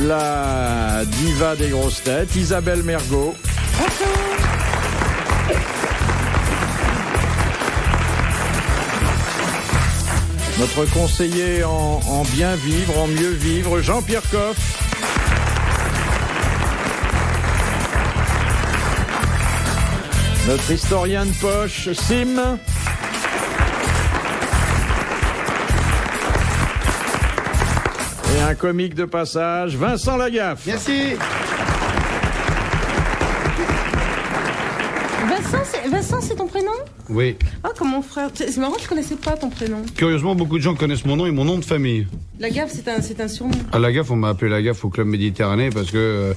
la diva des grosses têtes, Isabelle Mergo. Notre conseiller en bien vivre, en mieux vivre, Jean-Pierre Coff. Notre historien de poche, Sim. Et un comique de passage, Vincent Lagaffe. Merci. Vincent, c'est ton prénom? Oui. Ah, comme mon frère. C'est marrant, je connaissais pas ton prénom. Curieusement, beaucoup de gens connaissent mon nom et mon nom de famille. Lagaffe, c'est un surnom. À Lagaffe, on m'a appelé Lagaffe au Club Méditerranée parce que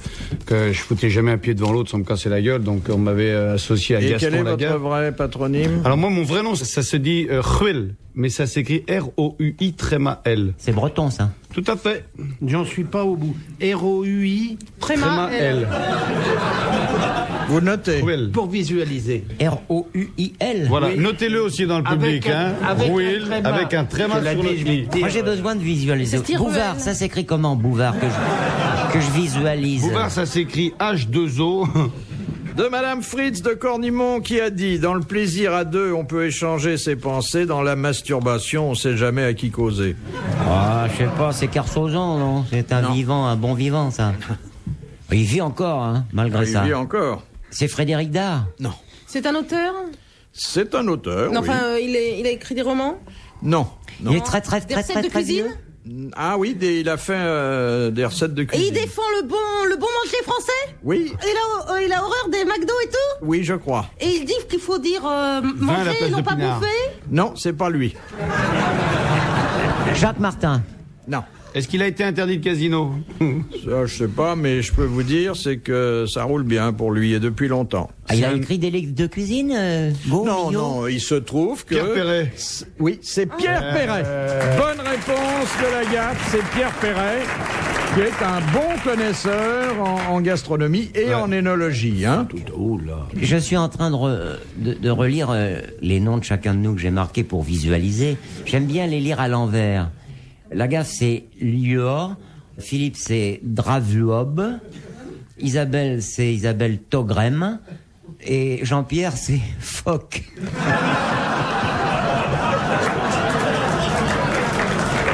je foutais jamais un pied devant l'autre sans me casser la gueule, donc on m'avait associé à Et Gaston quel est Lagaffe. votre vrai patronyme? Alors moi, mon vrai nom, ça se dit Ruel, mais ça s'écrit R-O-U-I-L. C'est breton, ça. Tout à fait. J'en suis pas au bout. R-O-U-I, Tréma L. Vous notez. Ruel. pour visualiser. R-O-U-I-L. Voilà, Oui. notez-le aussi dans le public, Ruel, avec un tréma Je l'ai sur le dit, je vais i. le dire. Moi, j'ai besoin de visualiser. C'est Bouvard, Ruel. ça s'écrit comment, Bouvard, que je visualise? Bouvard, ça s'écrit H2O. De Madame Fritz de Cornimont qui a dit « Dans le plaisir à deux, on peut échanger ses pensées. Dans la masturbation, on sait jamais à qui causer. Ah, je sais pas, c'est Carsozon, non? C'est un Non. vivant, un bon vivant, ça. Il vit encore, hein, malgré » Il ça. vit encore. C'est Frédéric Dard. Non. C'est un auteur? C'est un auteur, Non, oui. enfin, il a écrit des romans? Non. Il est très, très, Des très, recettes très, de très cuisine? vieux. Ah oui, il a fait des recettes de Et cuisine. il défend le bon manger français? Oui, Il a horreur des McDo et tout? oui, je crois. Et il dit qu'il faut dire à la manger place et non de pas pinard. bouffer? Non, c'est pas lui. Jacques Martin. Non. Est-ce qu'il a été interdit de casino? Ça, je sais pas, mais je peux vous dire, c'est que ça roule bien pour lui et depuis longtemps. Ah, il a C'est un- écrit des livres de cuisine, Go, Non, Millot. non, il se trouve que... Pierre Perret. Oui, c'est Pierre Perret. Bonne réponse de la Gaffe, c'est Pierre Perret, qui est un bon connaisseur en gastronomie et en énologie. Hein. Je suis en train de relire les noms de chacun de nous que j'ai marqués pour visualiser. J'aime bien les lire à l'envers. Lagaffe, c'est Lior. Philippe, c'est Dravuob. Isabelle, c'est Isabelle Togrem. Et Jean-Pierre, c'est Foch.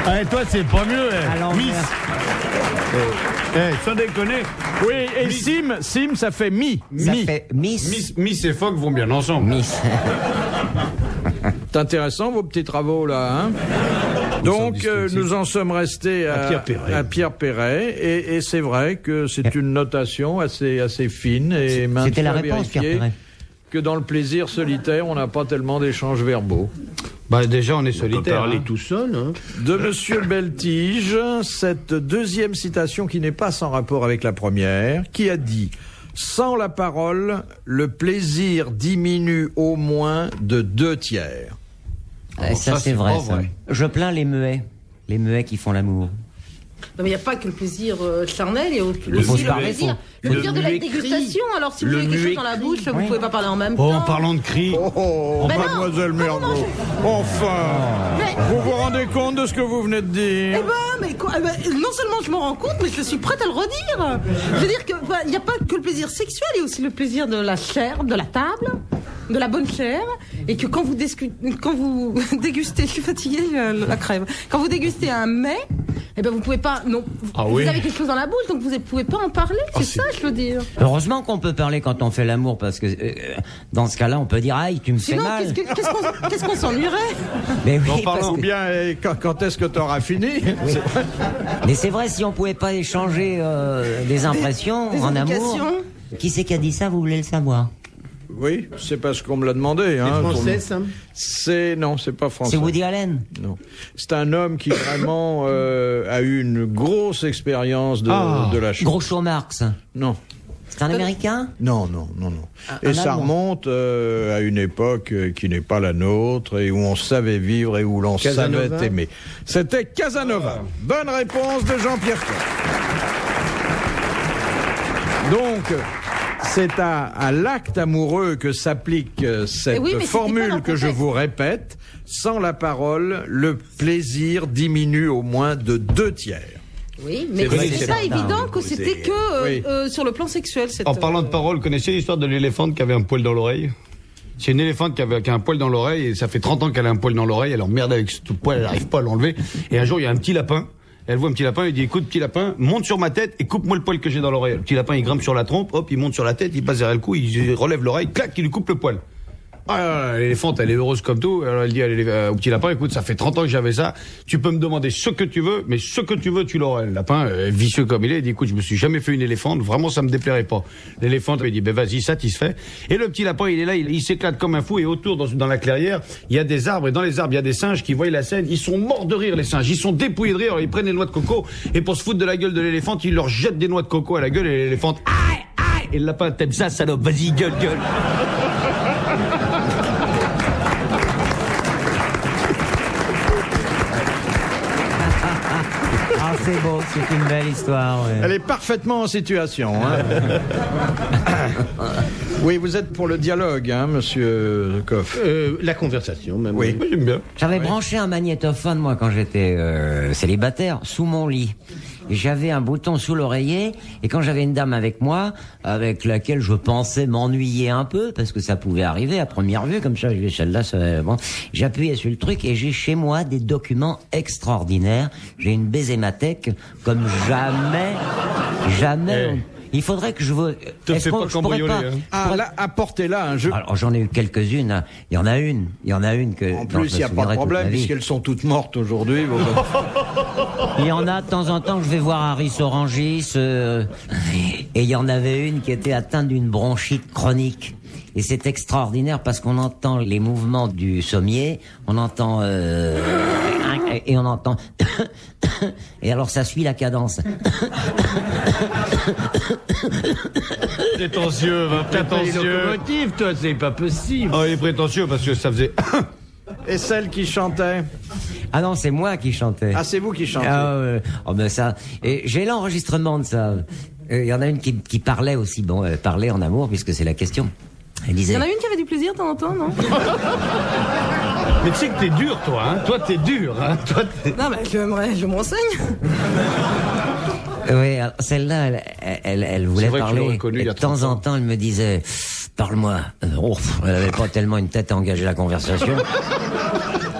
Ah, et toi, c'est pas mieux, À hein. l'envers. Sans déconner. Oui, et Sim, ça fait mi. Ça Mi. fait Miss. Miss et Fogg vont bien ensemble. Miss. C'est intéressant vos petits travaux là. Hein. Donc discutés. nous en sommes restés à Pierre Perret et c'est vrai que c'est une notation assez fine et maintes C'était la fois réponse, Pierre vérifiée Perret. que dans le plaisir solitaire on n'a pas tellement d'échanges verbaux. Bah déjà, on est On peut solitaire. parler hein. tout seul, hein. De Monsieur Beltige, cette deuxième citation qui n'est pas sans rapport avec la première, qui a dit « Sans la parole, le plaisir diminue au moins de 2/3. » Ça, ça, c'est c'est vrai, pas ça. vrai. Je plains les muets qui font l'amour. Non, mais il n'y a pas que le plaisir charnel, il y a aussi faut le se parler, plaisir. faut- Le plaisir de la muet dégustation. Alors, si vous Le avez quelque chose muet dans la crie. bouche, vous Oui. ne pouvez pas parler en même Oh, temps. en parlant de cris. Oh, Ben non. Mademoiselle Mergo, enfin, Mais, vous vous rendez compte de ce que vous venez de dire? mais quoi, non seulement je m'en rends compte, mais je suis prête à le redire. Je veux dire que il n'y a pas que le plaisir sexuel, il y a aussi le plaisir de la chair, de la table, de la bonne chair, et que quand vous dégustez, je suis fatiguée, la crève. Quand vous dégustez un mets, eh ben vous pouvez pas, non, Ah vous oui. avez quelque chose dans la bouche, donc vous ne pouvez pas en parler. C'est ça, je veux dire. Heureusement qu'on peut parler quand on fait l'amour, parce que dans ce cas-là, on peut dire « Aïe, tu me fais Sinon, mal qu'est-ce qu'on s'ennuierait? » Mais oui, En parce parlant Ou que- bien, quand est-ce que tu auras fini? mais c'est vrai, si on pouvait pas échanger des impressions des en amour... indications. Qui c'est qui a dit ça, vous voulez le savoir? Oui, c'est parce qu'on me l'a demandé. Hein, Français, ça. Non, c'est pas français. C'est Woody Allen. Non. C'est un homme qui vraiment a eu une grosse expérience de la chose. Groucho Marx. Non. C'est un Américain? Non. Et un ça Allemand. remonte à une époque qui n'est pas la nôtre et où on savait vivre et où l'on Casanova. savait aimer. C'était Casanova. Bonne réponse de Jean-Pierre Coff. Donc, c'est à l'acte amoureux que s'applique cette Eh oui, mais c'était pas dans formule le que je contexte. vous répète. Sans la parole, le plaisir diminue au moins de 2/3. Oui, mais vrai, c'est c'est pas certain, évident que c'était que Oui. sur le plan sexuel. En parlant de parole, connaissez l'histoire de l'éléphante qui avait un poil dans l'oreille? C'est une éléphante qui a un poil dans l'oreille et ça fait 30 ans qu'elle a un poil dans l'oreille, elle emmerde avec ce poil, elle n'arrive pas à l'enlever. Et un jour, il y a un petit lapin, elle voit un petit lapin, elle dit écoute petit lapin, monte sur ma tête et coupe-moi le poil que j'ai dans l'oreille. Le petit lapin, il grimpe sur la trompe, hop, il monte sur la tête, il passe derrière le cou, il relève l'oreille, clac, il lui coupe le poil. Ah, l'éléphante, elle est heureuse comme tout. Alors elle dit au petit lapin, écoute, ça fait 30 ans que j'avais ça. Tu peux me demander ce que tu veux, mais ce que tu veux, tu l'auras. Le lapin, vicieux comme il dit, écoute, je me suis jamais fait une éléphante. Vraiment, ça me déplairait pas. L'éléphante lui dit, ben vas-y, satisfait. Et le petit lapin, il est là, il s'éclate comme un fou. Et autour, dans la clairière, il y a des arbres. Et dans les arbres, il y a des singes qui voient la scène. Ils sont morts de rire, les singes. Ils sont dépouillés de rire. Alors, ils prennent les noix de coco. Et pour se foutre de la gueule de l'éléphante, ils leur jettent des noix de coco à la gueule. Et l'éléphante, aïe, aïe. Et le lapin, t'aimes ça, salope. Vas-y, gueule. Ah, c'est beau, c'est une belle histoire. Ouais. Elle est parfaitement en situation. Hein. Oui, vous êtes pour le dialogue, hein, monsieur Coff. La conversation, même. Oui. J'aime bien. J'avais branché un magnétophone, moi, quand j'étais célibataire, sous mon lit. Et j'avais un bouton sous l'oreiller, et quand j'avais une dame avec moi, avec laquelle je pensais m'ennuyer un peu, parce que ça pouvait arriver à première vue, comme ça, celle-là, bon, j'appuyais sur le truc, et j'ai chez moi des documents extraordinaires. J'ai une baisémathèque comme jamais. Il faudrait que je veux. Te fais pas cambrioler, hein. Ah, là, apportez-la un jeu. Alors, j'en ai eu quelques-unes. Hein. Il y en a une que. En dont plus, je il n'y me a pas de souviendrai toute problème, ma vie. puisqu'elles sont toutes mortes aujourd'hui. Il y en a de temps en temps que je vais voir Harris Orangis, et il y en avait une qui était atteinte d'une bronchite chronique. Et c'est extraordinaire parce qu'on entend les mouvements du sommier, on entend et on entend et alors ça suit la cadence. Prétentieux, T'as pas les locomotives, toi, c'est pas possible. Oh, il est prétentieux parce que ça faisait. Et celle qui chantait? Ah non, c'est moi qui chantais. Ah, c'est vous qui chantez. Oh ben ça. Et j'ai l'enregistrement de ça. Il y en a une qui parlait aussi, parler en amour puisque c'est la question. Elle Il disait. y en a une qui avait du plaisir de temps en temps, non? Mais tu sais que t'es dur, toi, hein. Toi, t'es dur, hein. Toi, Non, mais je m'enseigne. Oui, celle-là, elle voulait C'est vrai que tu l'aurais parler. connue il Et y a de temps 30 ans. en temps, elle me disait, parle-moi. Elle avait pas tellement une tête à engager la conversation.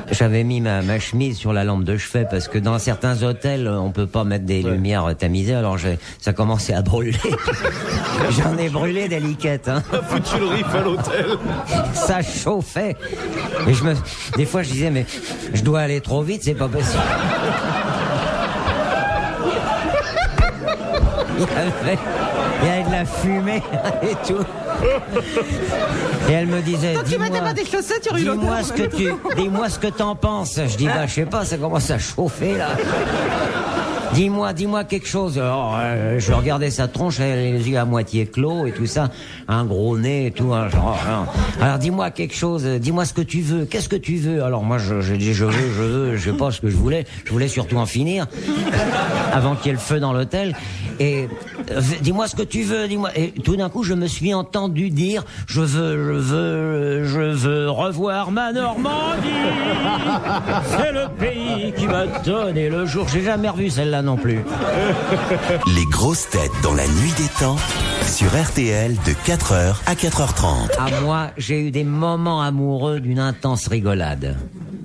J'avais mis ma chemise sur la lampe de chevet parce que dans certains hôtels, on peut pas mettre des lumières tamisées. Alors ça commençait à brûler. J'en ai brûlé des liquettes. Hein. foutu le riff à l'hôtel. Ça chauffait. Et des fois, je disais, mais je dois aller trop vite, c'est pas possible. Il y avait de la fumée et tout. Et elle me disait, Tant que tu mettais pas des chaussettes, tu aurais eu l'odeur. dis-moi ce que t'en penses. Je dis, je sais pas, ça commence à chauffer là. Dis-moi quelque chose. Alors, je regardais sa tronche, elle avait les yeux à moitié clos et tout ça, un gros nez et tout. Hein, genre, alors dis-moi quelque chose, dis-moi ce que tu veux. Qu'est-ce que tu veux? Alors moi, j'ai dit je veux, je sais pas ce que je voulais. Je voulais surtout en finir avant qu'il y ait le feu dans l'hôtel. Et dis-moi ce que tu veux, dis-moi. Et tout d'un coup, je me suis entendu dire je veux revoir ma Normandie. C'est le pays qui m'a donné le jour. J'ai jamais revu celle-là non plus. Les grosses têtes dans la nuit des temps sur RTL de 4h à 4h30. À moi, j'ai eu des moments amoureux d'une intense rigolade.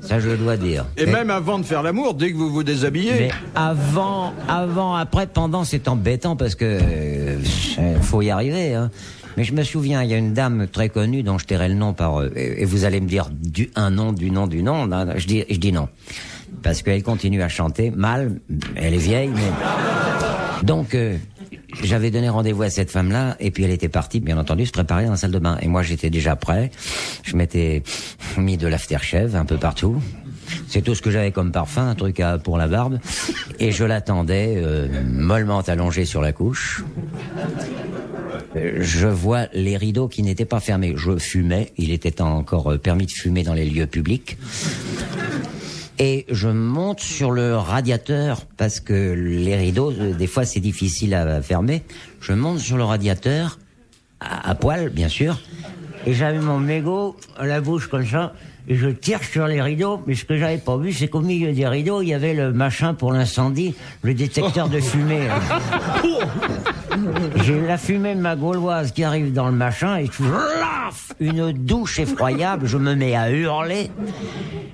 Ça, je dois dire. Et même avant de faire l'amour, dès que vous vous déshabillez. Mais avant, après, pendant, c'est embêtant parce que faut y arriver. Hein. Mais je me souviens, il y a une dame très connue dont je tairai le nom et vous allez me dire un nom, du nom. Non, je dis non. Parce qu'elle continue à chanter mal, elle est vieille, mais... Donc, j'avais donné rendez-vous à cette femme-là, et puis elle était partie, bien entendu, se préparer dans la salle de bain. Et moi, j'étais déjà prêt. Je m'étais mis de l'aftershave un peu partout. C'est tout ce que j'avais comme parfum, un truc pour la barbe. Et je l'attendais, mollement allongé sur la couche. Je vois les rideaux qui n'étaient pas fermés. Je fumais, il était encore permis de fumer dans les lieux publics. Et je monte sur le radiateur, parce que les rideaux, des fois c'est difficile à fermer. Je monte sur le radiateur, à poil bien sûr, et j'avais mon mégot à la bouche comme ça, et je tire sur les rideaux, mais ce que j'avais pas vu, c'est qu'au milieu des rideaux, il y avait le machin pour l'incendie, le détecteur de fumée. J'ai la fumée de ma gauloise qui arrive dans le machin et une douche effroyable, je me mets à hurler.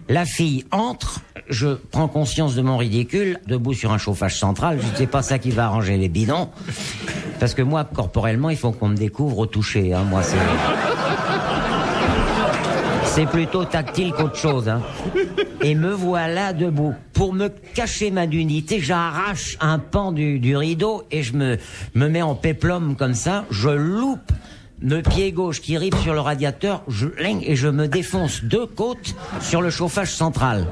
La fille entre, je prends conscience de mon ridicule, debout sur un chauffage central, je sais pas ça qui va arranger les bidons, parce que moi, corporellement, il faut qu'on me découvre au toucher, hein, moi c'est plutôt tactile qu'autre chose, hein. Et me voilà debout. Pour me cacher ma nudité, j'arrache un pan du rideau et je me mets en péplum comme ça. Je loupe le pied gauche qui rive sur le radiateur, et je me défonce 2 côtes sur le chauffage central.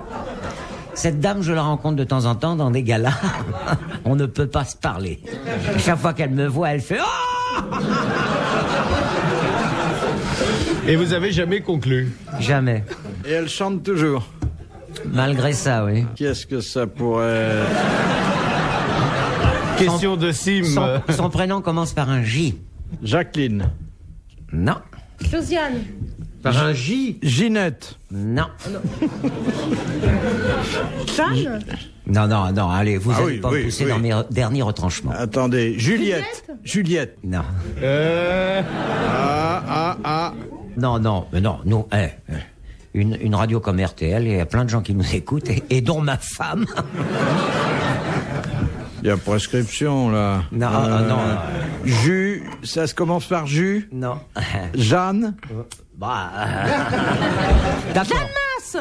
Cette dame, je la rencontre de temps en temps dans des galas. On ne peut pas se parler. Chaque fois qu'elle me voit, elle fait « Oh !» Et vous avez jamais conclu? Jamais. Et elle chante toujours. Malgré ça, oui. Qu'est-ce que ça pourrait... Question de Sim. Son prénom commence par un J. Jacqueline. Non. Josiane. Par un J. Ginette. Non. Jeanne. Non, allez, vous allez oui, pas me pousser dans mes derniers retranchements. Attendez, Juliette. Non. Ah. Non, nous, une radio comme RTL, il y a plein de gens qui nous écoutent, et dont ma femme. Il y a prescription, là. Non. Ça se commence par Jus. Non. Jeanne. D'accord. Masse.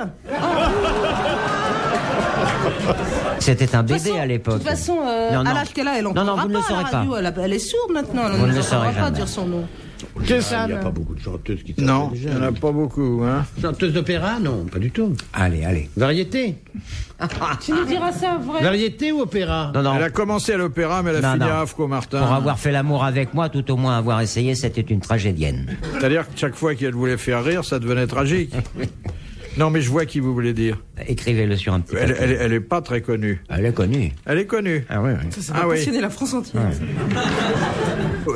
C'était un bébé à l'époque. De toute façon, Non. à l'âge qu'elle a, elle entendra vous ne le pas à saurez la pas. radio. Elle est sourde maintenant. Elle Vous ne ne le saurez saura pas jamais. dire son nom. Il n'y a pas beaucoup de chanteuses qui s'appellent Non, déjà. il n'y en a pas beaucoup, hein. Chanteuse d'opéra? Non, pas du tout. Allez. Variété? Tu nous diras ça, vrai. Variété ou opéra? Non. Elle a commencé à l'opéra, mais elle a fini à Afro Martin. Pour avoir fait l'amour avec moi, tout au moins avoir essayé, c'était une tragédienne. C'est-à-dire que chaque fois qu'elle voulait faire rire, ça devenait tragique. Non, mais je vois qui vous voulez dire. Écrivez-le sur un petit papier. Elle est pas très connue. Elle est connue. Elle est connue. Ah oui. Ça va passionner la France entière.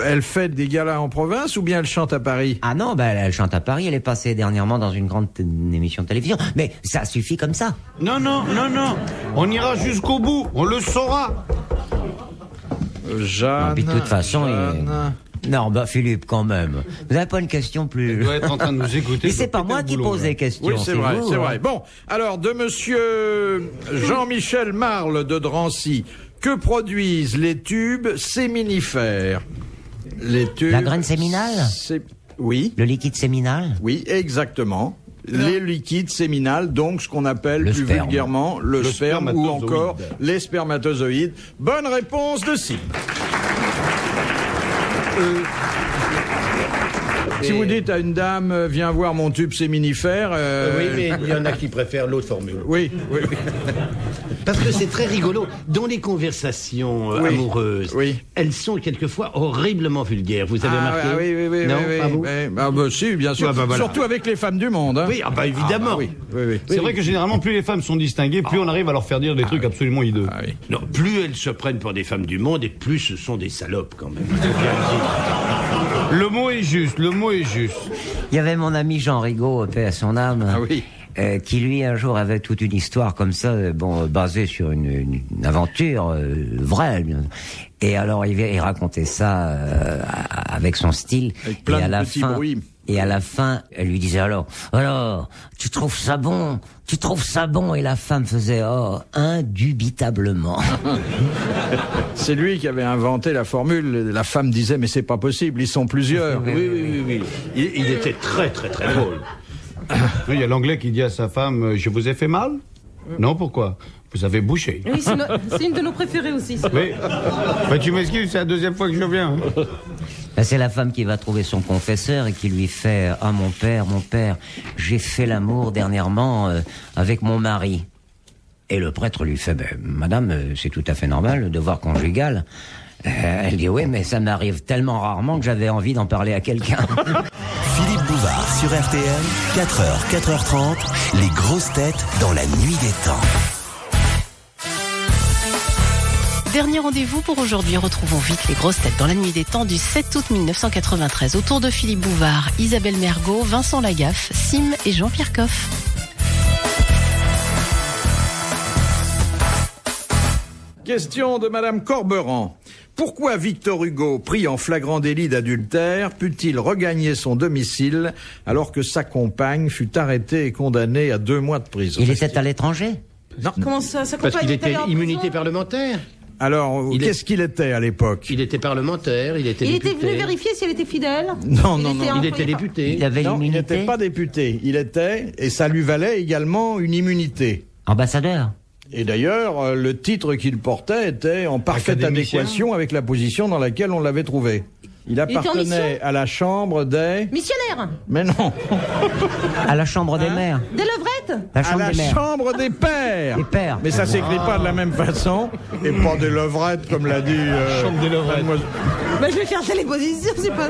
Elle fait des galas en province ou bien elle chante à Paris? Ah non, elle chante à Paris, elle est passée dernièrement dans une grande émission de télévision. Mais ça suffit comme ça. Non. On ira jusqu'au bout. On le saura. Jeanne. Non, puis de toute façon, Jeanne. Non, Philippe, quand même. Vous n'avez pas une question plus... Il doit être en train de nous écouter. Mais c'est pas moi qui pose les questions. Oui, c'est vrai, vous, c'est hein. vrai. Bon, alors, de monsieur Jean-Michel Marle de Drancy, que produisent les tubes séminifères? Les tubes... La graine séminale? Oui, Le liquide séminal? oui, exactement. Les liquides séminales, donc ce qu'on appelle Le plus sperme. vulgairement le sperme ou spermatozoïde. encore les spermatozoïdes. Bonne réponse de Sim. Si vous dites à une dame, viens voir mon tube séminifère... Oui, mais il y en a qui préfèrent l'autre formule. Oui. Parce que c'est très rigolo. Dans les conversations amoureuses, elles sont quelquefois horriblement vulgaires. Vous avez remarqué? Oui. Non, pas vous? Si, bien sûr. Voilà. Surtout avec les femmes du monde. Hein. Oui, évidemment. Oui. C'est vrai que généralement, plus les femmes sont distinguées, plus on arrive à leur faire dire des trucs absolument hideux. Ah oui. Non, plus elles se prennent pour des femmes du monde et plus ce sont des salopes quand même. Le mot est juste. Il y avait mon ami Jean Rigaud, paix à son âme. Ah oui. Qui lui un jour avait toute une histoire comme ça, basée sur une aventure vraie. Et alors il racontait ça avec son style. Avec plein et à de la petits fin, bruits. Et à la fin, elle lui disait alors, tu trouves ça bon? Et la femme faisait, indubitablement. C'est lui qui avait inventé la formule. La femme disait, mais c'est pas possible, ils sont plusieurs. Oui. Il était très, très, très drôle. Il y a l'anglais qui dit à sa femme, je vous ai fait mal? Non, pourquoi? Vous avez bouché. Oui, c'est une de nos préférées aussi. Mais tu m'excuses, c'est la deuxième fois que je viens. Hein. C'est la femme qui va trouver son confesseur et qui lui fait « Ah, mon père, j'ai fait l'amour dernièrement avec mon mari. » Et le prêtre lui fait « Madame, c'est tout à fait normal, le devoir conjugal. » Elle dit « Oui, mais ça m'arrive tellement rarement que j'avais envie d'en parler à quelqu'un. » Philippe Bouvard sur RTL, 4h, 4h30, les grosses têtes dans la nuit des temps. Dernier rendez-vous pour aujourd'hui. Retrouvons vite les grosses têtes dans la nuit des temps du 7 août 1993. Autour de Philippe Bouvard, Isabelle Mergot, Vincent Lagaffe, Sim et Jean-Pierre Coff. Question de Madame Corberan. Pourquoi Victor Hugo, pris en flagrant délit d'adultère, put-il regagner son domicile alors que sa compagne fut arrêtée et condamnée à 2 mois de prison? Il était à l'étranger? Non. Comment ça, sa Parce compagne qu'il est allée était en immunité prison parlementaire. Alors, qu'est-ce qu'il était à l'époque? Il était parlementaire, il était Il député. était venu vérifier si elle était fidèle. Non, Il était député. Il avait Non, il l'immunité? n'était pas député. Il était, et ça lui valait également une immunité. Ambassadeur? Et d'ailleurs, le titre qu'il portait était en parfaite Académicien. adéquation avec la position dans laquelle on l'avait trouvé. Il était en appartenait mission à la chambre des... Missionnaire. Mais non, À la chambre des maires? Des levrettes. La à chambre la des maires? chambre des pères. Des pères. Mais ça s'écrit pas de la même façon, et pas des levrettes, comme l'a dit... Chambre des levrettes. mademoiselle. Bah, je vais chercher les positions, c'est pas...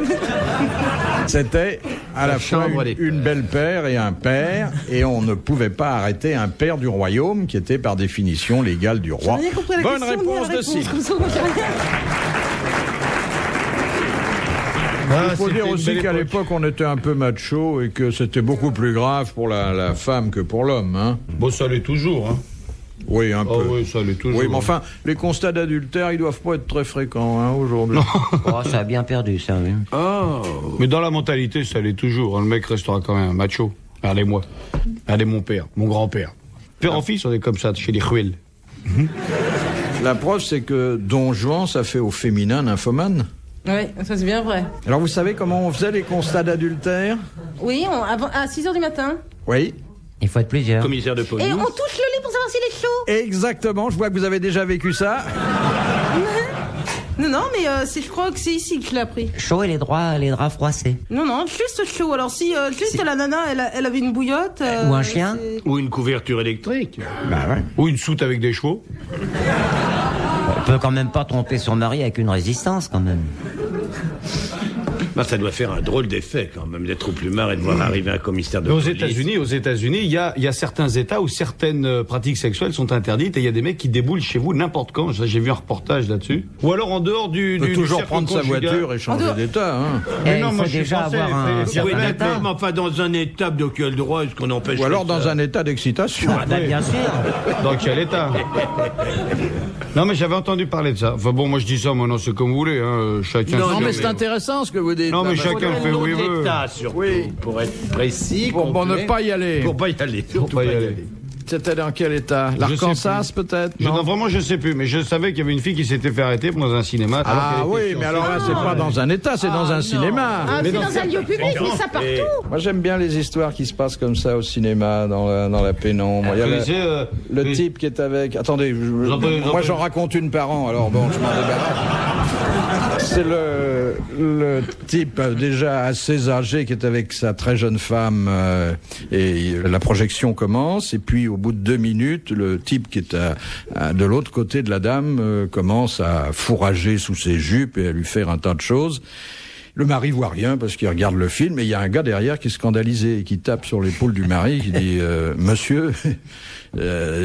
C'était à la fois chambre des une belle-père et un père, et on ne pouvait pas arrêter un père du royaume, qui était par définition l'égal du roi. J'ai rien compris à la Bonne question, ni à la réponse de réponse, Sylvie. comme ça, moi, j'ai rien. Il faut dire aussi qu'à l'époque, on était un peu macho et que c'était beaucoup plus grave pour la femme que pour l'homme. Hein. Bon, ça l'est toujours, hein. Oui, un Oh peu. oui, ça l'est toujours. Oui, mais enfin, les constats d'adultère, ils doivent pas être très fréquents hein, aujourd'hui. Oh, ça a bien perdu, ça, oui. Mais dans la mentalité, ça l'est toujours. hein. Le mec restera quand même un macho. Regardez-moi. Regardez mon père, mon grand-père. Père en fils, on est comme ça, chez les Ruelles. La preuve, c'est que Don Juan, ça fait au féminin nymphomane. Oui, ça c'est bien vrai. Alors, vous savez comment on faisait les constats d'adultère? Oui, à 6h du matin. Oui. Il faut être plusieurs. Commissaire de police. Et on touche le lit pour savoir s'il est chaud. Exactement, je vois que vous avez déjà vécu ça. Non, mais je crois que c'est ici que je l'ai appris. Chaud et les draps froissés. Non, juste chaud. Alors si juste la nana, elle avait une bouillotte... Ou un chien. Ou une couverture électrique. Ou une soute avec des chevaux. On peut quand même pas tromper son mari avec une résistance, quand même. Bah, ça doit faire un drôle d'effet quand même d'être au plumard et de voir arriver un commissaire de Mais aux police. États-Unis, il y a certains États où certaines pratiques sexuelles sont interdites et il y a des mecs qui déboulent chez vous n'importe quand. Ça, j'ai vu un reportage là-dessus. Ou alors en dehors du On peut toujours cercle prendre sa conjugal. voiture et changer d'état. Hein. Mais Et non, il moi, faut je suis déjà français, avoir un c'est- certain Oui, état. d'accord, mais enfin dans un état de quel droit est-ce qu'on empêche Ou alors ça dans un état d'excitation. Ah, bah, bien sûr. Dans quel état? Non, mais j'avais entendu parler de ça. Enfin bon, moi je dis ça, maintenant c'est comme vous voulez. Hein. Chacun. Non, Non, fait- mais c'est intéressant ce que vous dites. Non, mais là, chacun parce que- fait où il veut. État surtout, Oui. pour être précis. Pour complet. ne pas y aller. Pour pas y aller. Surtout pas y pas y aller. aller. C'était dans quel état? sais L'Arkansas peut-être? Non, vraiment, je sais plus, mais je savais qu'il y avait une fille qui s'était fait arrêter dans un cinéma. alors Ah qu'elle était oui, fiancée. mais alors là, c'est pas dans un état, c'est dans un cinéma. Ah, c'est dans un lieu public, mais ça partout. Moi, j'aime bien les histoires qui se passent comme ça au cinéma, dans la pénombre. Il y a Vous le, connaissez, le oui. type qui est avec... Attendez, en prie, moi, j'en raconte une par an, alors bon, je m'en débarrasse. C'est le type déjà assez âgé qui est avec sa très jeune femme et la projection commence et puis au bout de 2 minutes, le type qui est de l'autre côté de la dame commence à fourrager sous ses jupes et à lui faire un tas de choses. Le mari voit rien parce qu'il regarde le film et il y a un gars derrière qui est scandalisé et qui tape sur l'épaule du mari qui dit Monsieur,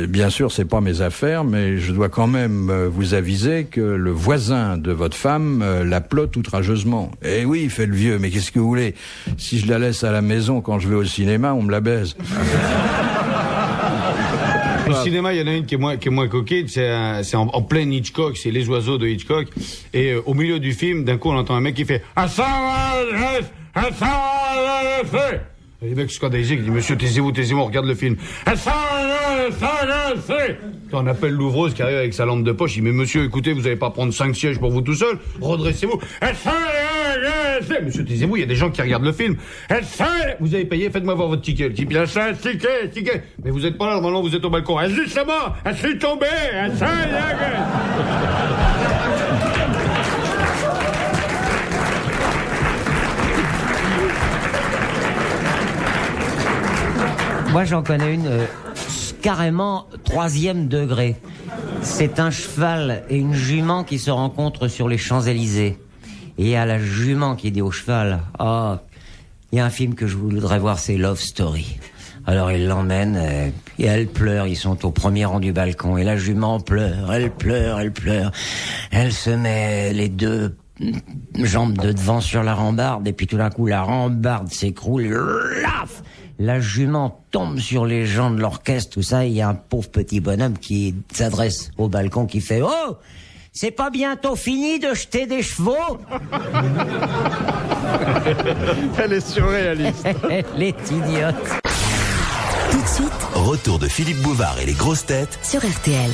bien sûr c'est pas mes affaires mais je dois quand même vous aviser que le voisin de votre femme la plotte outrageusement. Eh oui, fait le vieux, mais qu'est-ce que vous voulez? Si je la laisse à la maison quand je vais au cinéma, on me la baise. Au cinéma, il y en a une qui est moins coquine, c'est en plein Hitchcock, c'est Les Oiseaux de Hitchcock. Et au milieu du film, d'un coup, on entend un mec qui fait « Et les mecs scandalisés qui disent « Monsieur, taisez-vous, on regarde le film. » Quand on appelle l'ouvreuse qui arrive avec sa lampe de poche, il dit « Mais monsieur, écoutez, vous n'allez pas prendre 5 sièges pour vous tout seul, redressez-vous. » Monsieur, taisez-vous, il y a des gens qui regardent le film. Vous avez payé, faites-moi voir votre ticket. Le type, il a ça, ticket. Mais vous êtes pas là, normalement, vous êtes au balcon. Justement, elle s'est tombée. Moi, j'en connais une carrément 3e degré. C'est un cheval et une jument qui se rencontrent sur les Champs-Élysées. Et il y a la jument qui dit au cheval « Oh, il y a un film que je voudrais voir, c'est Love Story. » Alors il l'emmène et elle pleure, ils sont au premier rang du balcon. Et la jument pleure. Elle se met les 2 jambes de devant sur la rambarde et puis tout d'un coup la rambarde s'écroule. Laf ! La jument tombe sur les gens de l'orchestre, tout ça, et il y a un pauvre petit bonhomme qui s'adresse au balcon, qui fait « Oh, c'est pas bientôt fini de jeter des chevaux ?» Elle est surréaliste. Elle est idiote. Tout de suite, retour de Philippe Bouvard et les grosses têtes Sur RTL.